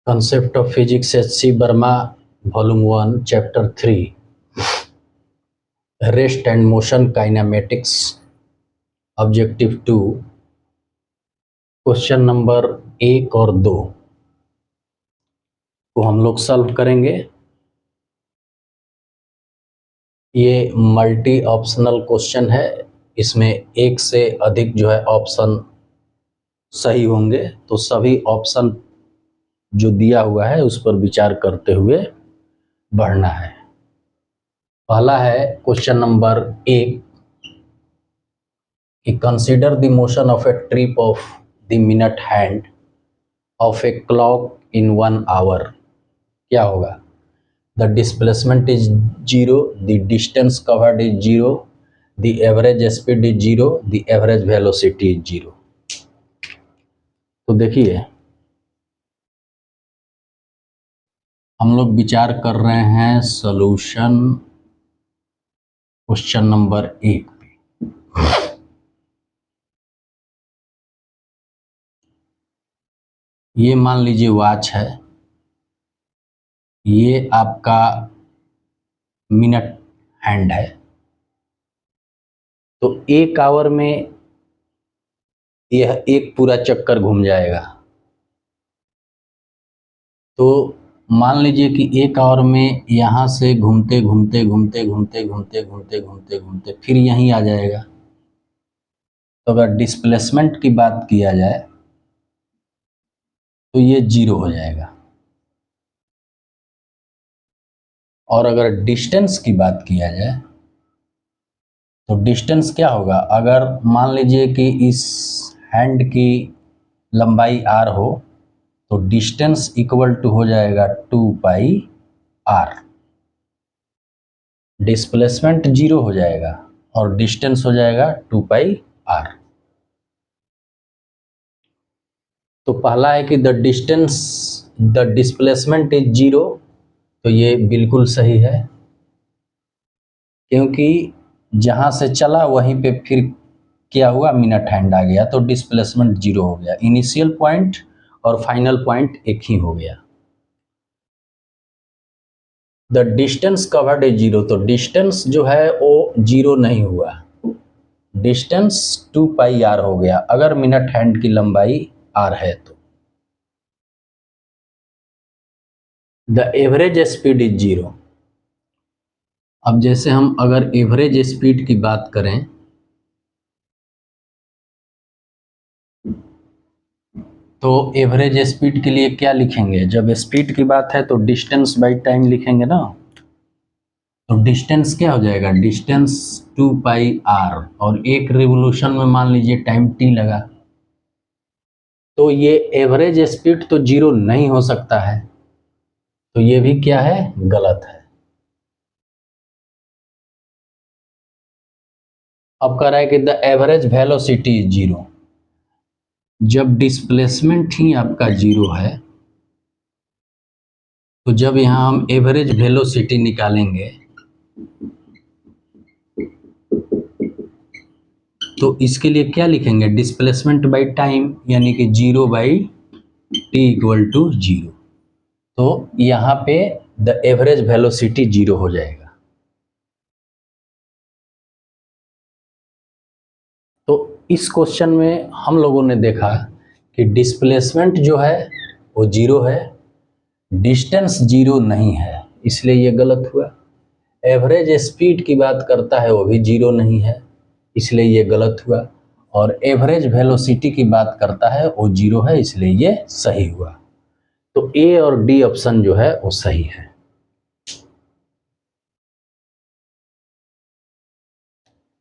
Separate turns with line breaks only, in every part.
Concept of Physics H.C. Burma, Volume 1, Chapter 3, Rest and Motion Kinematics, Objective 2, question number 1 और 2 को हम लोग solve करेंगे। ये मल्टी ऑप्शनल क्वेश्चन है, इसमें एक से अधिक जो है ऑप्शन सही होंगे, तो सभी ऑप्शन जो दिया हुआ है उस पर विचार करते हुए बढ़ना है। पहला है क्वेश्चन नंबर 1 कि consider the motion of a tip of the minute hand of a clock in 1 hour. क्या होगा? The displacement is 0, the distance covered is 0, the average speed is 0, the average velocity is 0। तो देखिए, हम लोग विचार कर रहे हैं सॉल्यूशन क्वेश्चन नंबर 1 पे। ये मान लीजिए वॉच है, ये आपका मिनट हैंड है, तो 1 आवर में यह एक पूरा चक्कर घूम जाएगा। तो मान लीजिए कि 1 आवर में यहाँ से घूमते घूमते घूमते घूमते घूमते घूमते घूमते घूमते फिर यहीं आ जाएगा। तो अगर डिस्प्लेसमेंट की बात किया जाए तो ये 0 हो जाएगा, और अगर डिस्टेंस की बात किया जाए तो डिस्टेंस क्या होगा? अगर मान लीजिए कि इस हैंड की लंबाई r हो तो डिस्टेंस इक्वल टू हो जाएगा 2 पाई r। डिस्प्लेसमेंट 0 हो जाएगा और डिस्टेंस हो जाएगा 2 पाई r। तो पहला है कि द डिस्प्लेसमेंट इज 0, तो ये बिल्कुल सही है, क्योंकि जहां से चला वहीं पे फिर क्या हुआ? मिनट हैंड आ गया, तो डिस्प्लेसमेंट 0 हो गया। इनिशियल पॉइंट और फाइनल पॉइंट एक ही हो गया। द डिस्टेंस कवर्ड इज 0, तो डिस्टेंस जो है वो 0 नहीं हुआ, डिस्टेंस 2 पाई r हो गया अगर मिनट हैंड की लंबाई r है तो। The average speed is 0। अब जैसे हम अगर एवरेज स्पीड की बात करें तो एवरेज स्पीड के लिए क्या लिखेंगे? जब स्पीड की बात है तो डिस्टेंस बाई टाइम लिखेंगे ना। तो डिस्टेंस क्या हो जाएगा? डिस्टेंस 2 पाई r, और एक रिवोल्यूशन में मान लीजिए टाइम t लगा, तो ये एवरेज स्पीड तो 0 नहीं हो सकता है, तो ये भी क्या है? गलत है। अब कह रहा है कि द एवरेज वेलोसिटी इज 0। जब डिस्प्लेसमेंट ही आपका 0 है, तो जब यहाँ हम एवरेज वेलोसिटी निकालेंगे तो इसके लिए क्या लिखेंगे? डिस्प्लेसमेंट बाई टाइम, यानी कि 0 बाई टी इक्वल टू 0। तो यहाँ पे द एवरेज वेलोसिटी 0 हो जाएगा। तो इस क्वेश्चन में हम लोगों ने देखा कि डिस्प्लेसमेंट जो है वो 0 है, डिस्टेंस 0 नहीं है, इसलिए ये गलत हुआ। एवरेज स्पीड की बात करता है, वो भी 0 नहीं है, इसलिए ये गलत हुआ। और एवरेज वेलोसिटी की बात करता है, वो 0 है, इसलिए ये सही हुआ। तो ए और डी ऑप्शन जो है वो सही है।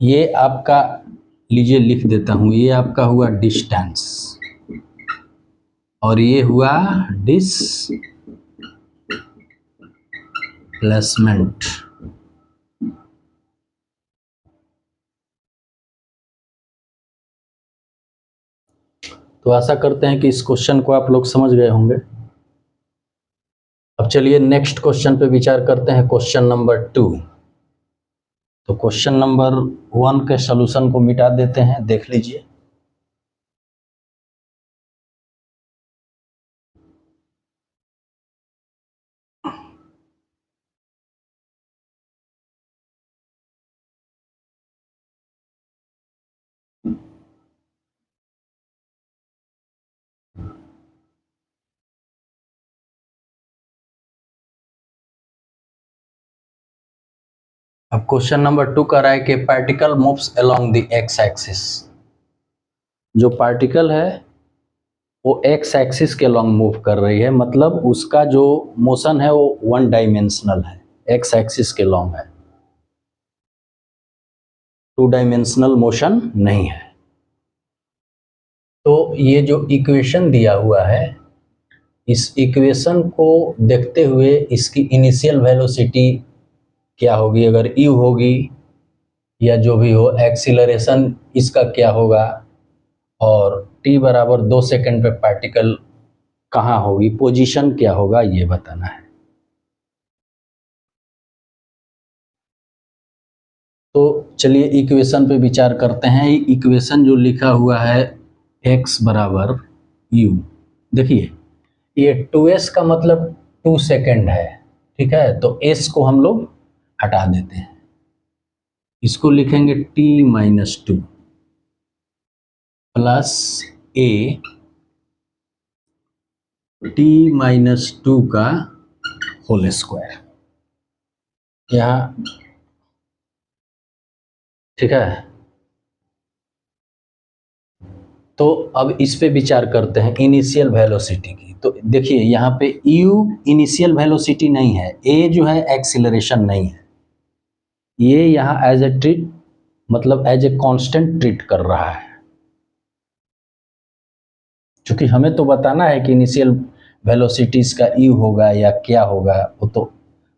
ये आपका लीजिए लिख देता हूं, ये आपका हुआ डिस्टेंस और ये हुआ डिस्प्लेसमेंट। तो आशा करते हैं कि इस क्वेश्चन को आप लोग समझ गए होंगे। अब चलिए नेक्स्ट क्वेश्चन पे विचार करते हैं, क्वेश्चन नंबर 2। तो क्वेश्चन नंबर 1 के सॉल्यूशन को मिटा देते हैं, देख लीजिए। अब क्वेश्चन नंबर 2 कह रहा है कि particle moves along the x axis. जो पार्टिकल है वो एक्स एक्सिस के अलोंग मूव कर रही है, मतलब उसका जो मोशन है वो वन डायमेंशनल है, एक्स एक्सिस के अलोंग है, टू डायमेंशनल मोशन नहीं है। तो ये जो इक्वेशन दिया हुआ है, इस इक्वेशन को देखते हुए इसकी इनिशियल वेलोसिटी क्या होगी, अगर यू होगी या जो भी हो, एक्सीलरेशन इसका क्या होगा, और t बराबर 2 सेकंड पे पार्टिकल कहाँ होगी, पोजीशन क्या होगा, ये बताना है। तो चलिए इक्वेशन पे विचार करते हैं। इक्वेशन जो लिखा हुआ है x बराबर u, देखिए ये 2s का मतलब 2 सेकंड है, ठीक है, तो s को हम लोग हटा देते हैं, इसको लिखेंगे t-2 प्लस a t-2 का होल स्क्वायर, यहाँ ठीक है। तो अब इस पे विचार करते हैं इनिशियल वेलोसिटी की। तो देखिए यहाँ पे u इनिशियल वेलोसिटी नहीं है, a जो है एक्सीलरेशन नहीं है, ये यहाँ एज ए ट्रीट मतलब एज ए कांस्टेंट ट्रीट कर रहा है, क्योंकि हमें तो बताना है कि इनिशियल वेलोसिटीज का u होगा या क्या होगा, वो तो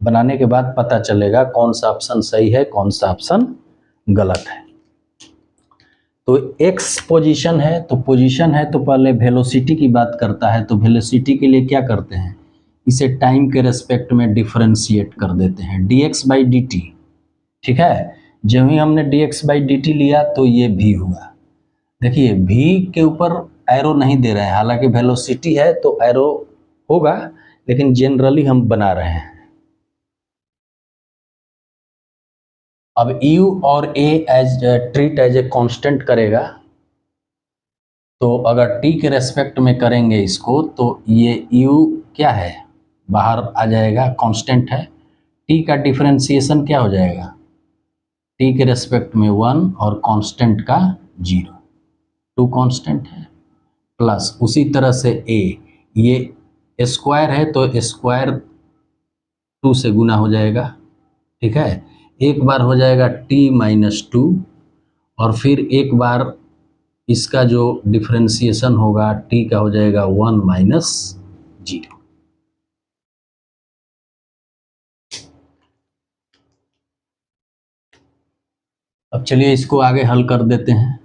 बनाने के बाद पता चलेगा कौन सा ऑप्शन सही है कौन सा ऑप्शन गलत है। तो x पोजीशन है, तो पोजीशन है तो पहले वेलोसिटी की बात करता है, तो वेलोसिटी के लिए क्या करते हैं, इसे टाइम के रेस्पेक्ट में डिफरेंशिएट कर देते हैं dx बाई dt, ठीक है। जब ही हमने dx बाई dt लिया तो ये v हुआ। देखिए v के ऊपर एरो नहीं दे रहे हैं, हालांकि वेलोसिटी है तो एरो होगा, लेकिन जनरली हम बना रहे हैं। अब u और a as treat as a constant करेगा, तो अगर t के रेस्पेक्ट में करेंगे इसको तो ये u क्या है, बाहर आ जाएगा, कांस्टेंट है। t का डिफरेंशिएशन क्या हो जाएगा, t के रेस्पेक्ट में 1 और कांस्टेंट का 0, 2 कांस्टेंट है, प्लस उसी तरह से a, ये स्क्वायर है तो स्क्वायर 2 से गुना हो जाएगा, ठीक है। एक बार हो जाएगा t-2 और फिर एक बार इसका जो डिफरेंशिएशन होगा t का हो जाएगा 1-0। अब चलिए इसको आगे हल कर देते हैं।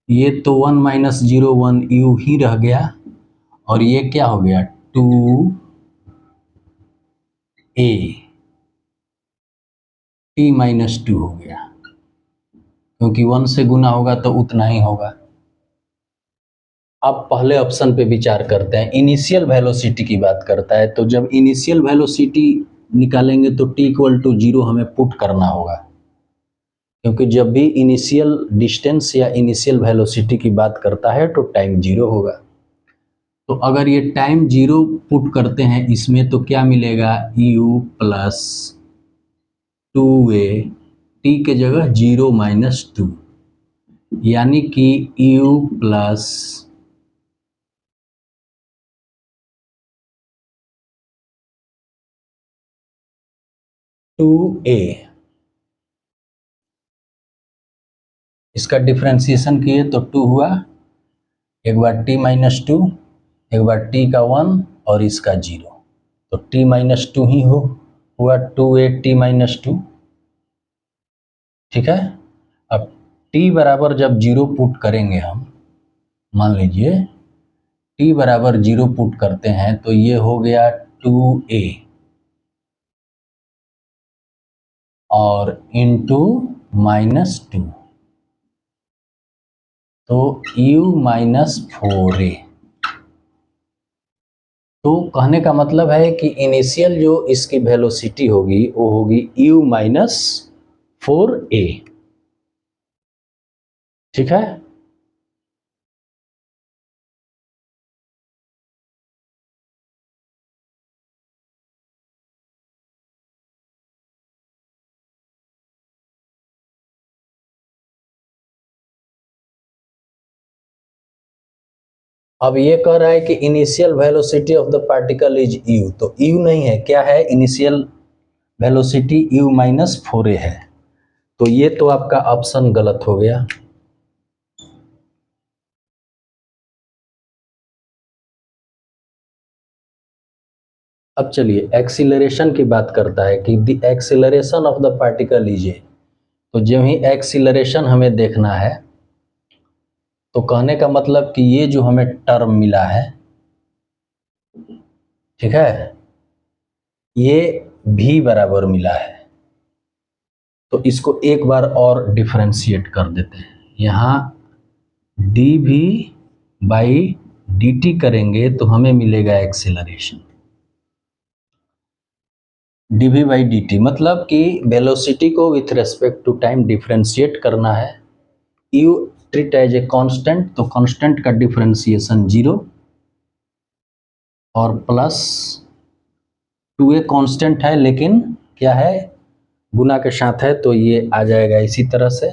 ये तो 1-0 1 u ही रह गया, और ये क्या हो गया 2a t-2 हो गया, क्योंकि 1 से गुना होगा तो उतना ही होगा। अब पहले ऑप्शन पे विचार करते हैं, इनिशियल वेलोसिटी की बात करता है, तो जब इनिशियल वेलोसिटी निकालेंगे तो t=0 हमें पुट करना होगा, क्योंकि जब भी इनिशियल डिस्टेंस या इनिशियल वेलोसिटी की बात करता है तो टाइम 0 होगा। तो अगर ये टाइम 0 पुट करते हैं इसमें तो क्या मिलेगा, u प्लस 2a, t के जगह 0-2, यानी कि u प्लस 2a, इसका डिफरेंशिएशन किए तो 2 हुआ, एक बार t-2, एक बार t का 1 और इसका 0, तो t-2 ही हुआ 2a t-2, ठीक है। अब t बराबर जब 0 पुट करेंगे हम, मान लीजिए t बराबर 0 पुट करते हैं तो ये हो गया 2a और इंटू -2, तो u-4a। तो कहने का मतलब है कि इनिशियल जो इसकी वेलोसिटी होगी वो होगी u-4a, ठीक है। अब ये कह रहा है कि initial velocity of the particle is u, तो u नहीं है, क्या है, initial velocity u minus 4a है। तो ये तो आपका ऑप्शन गलत हो गया। अब चलिए एक्सीलरेशन की बात करता है कि the acceleration of the particle is a. तो जो ही एक्सीलरेशन हमें देखना है, तो कहने का मतलब कि ये जो हमें टर्म मिला है, ठीक है, ये v बराबर मिला है। तो इसको एक बार और डिफरेंशिएट कर देते हैं। यहाँ dv बाई dt करेंगे तो हमें मिलेगा एक्सीलरेशन। dv बाई dt मतलब कि वेलोसिटी को with respect to time differentiate करना है। u treat as a constant, तो कांस्टेंट का डिफरेंशिएशन 0 और प्लस 2a कांस्टेंट है लेकिन क्या है, गुना के साथ है, तो ये आ जाएगा इसी तरह से।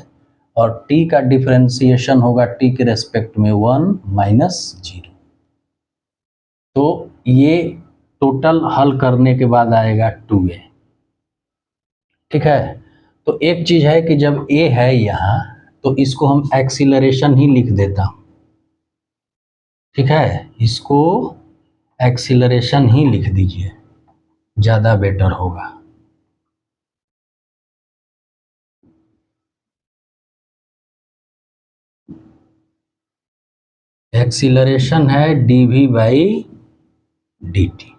और t का डिफरेंशिएशन होगा t के रेस्पेक्ट में 1 माइनस 0। तो ये टोटल हल करने के बाद आएगा 2a, ठीक है। तो एक चीज है कि जब a है यहाँ, तो इसको हम एक्सीलरेशन ही लिख देता हूँ, ठीक है, इसको एक्सीलरेशन ही लिख दीजिए, ज़्यादा बेटर होगा। एक्सीलरेशन है dv बाई dt।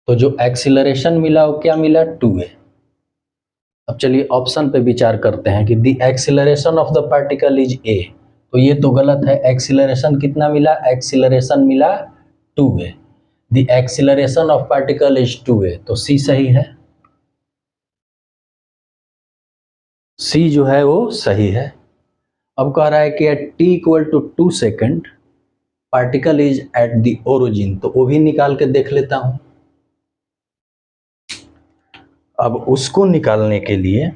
तो जो एक्सीलरेशन मिला वो क्या मिला, 2a। अब चलिए ऑप्शन पे विचार करते हैं कि the acceleration of the particle is a। तो ये तो गलत है, एक्सीलरेशन कितना मिला, एक्सीलरेशन मिला 2a। The acceleration of particle is 2a, तो c सही है, c जो है वो सही है। अब कह रहा है कि at t equal to 2 second particle is at the origin, तो वो भी निकाल के देख लेता हूं। अब उसको निकालने के लिए,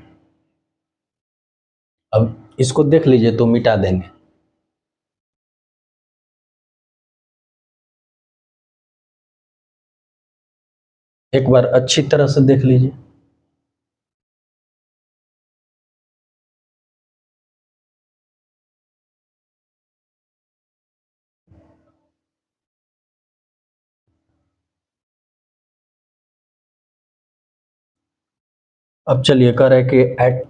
अब इसको देख लीजिए तो मिटा देंगे। एक बार अच्छी तरह से देख लीजिए। अब चलिए कह रहे हैं कि at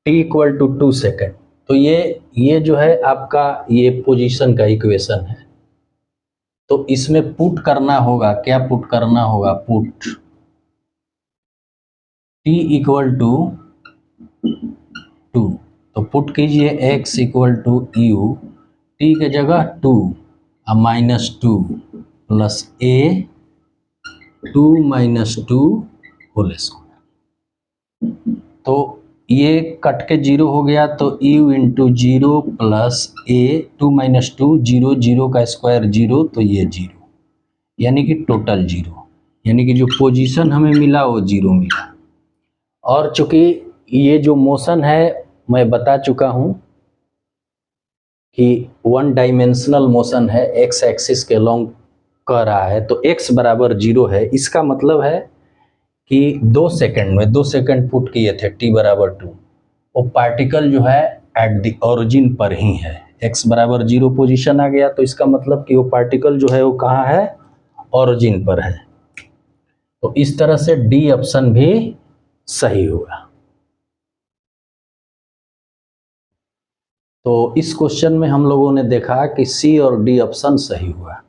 t equal to 2 second, तो ये जो है आपका ये पोजीशन का इक्वेशन है। तो इसमें पुट करना होगा, क्या पुट करना होगा, पुट t इक्वल टू 2। तो पुट कीजिए x equal to u, t के जगह 2 और minus 2 plus a 2 minus 2 whole square. तो ये कट के 0 हो गया, तो u into 0 plus a 2 minus 2, 0 0 का स्क्वायर 0, तो ये 0, यानी कि टोटल 0, यानी कि जो पोजीशन हमें मिला वो 0 मिला। और चूंकि ये जो मोशन है मैं बता चुका हूँ कि वन डायमेंशनल मोशन है, एक्स एक्सिस के लॉन्ग कह रहा है, तो x बराबर 0 है। इसका मतलब है कि 2 सेकंड में 2 सेकंड पुट किए थे t बराबर 2, वो पार्टिकल जो है एट द ओरिजिन पर ही है, x बराबर 0 पोजीशन आ गया, तो इसका मतलब कि वो पार्टिकल जो है वो कहाँ है, ओरिजिन पर है। तो इस तरह से डी ऑप्शन भी सही होगा। तो इस क्वेश्चन में हम लोगों ने देखा कि सी और डी ऑप्शन सही हुआ।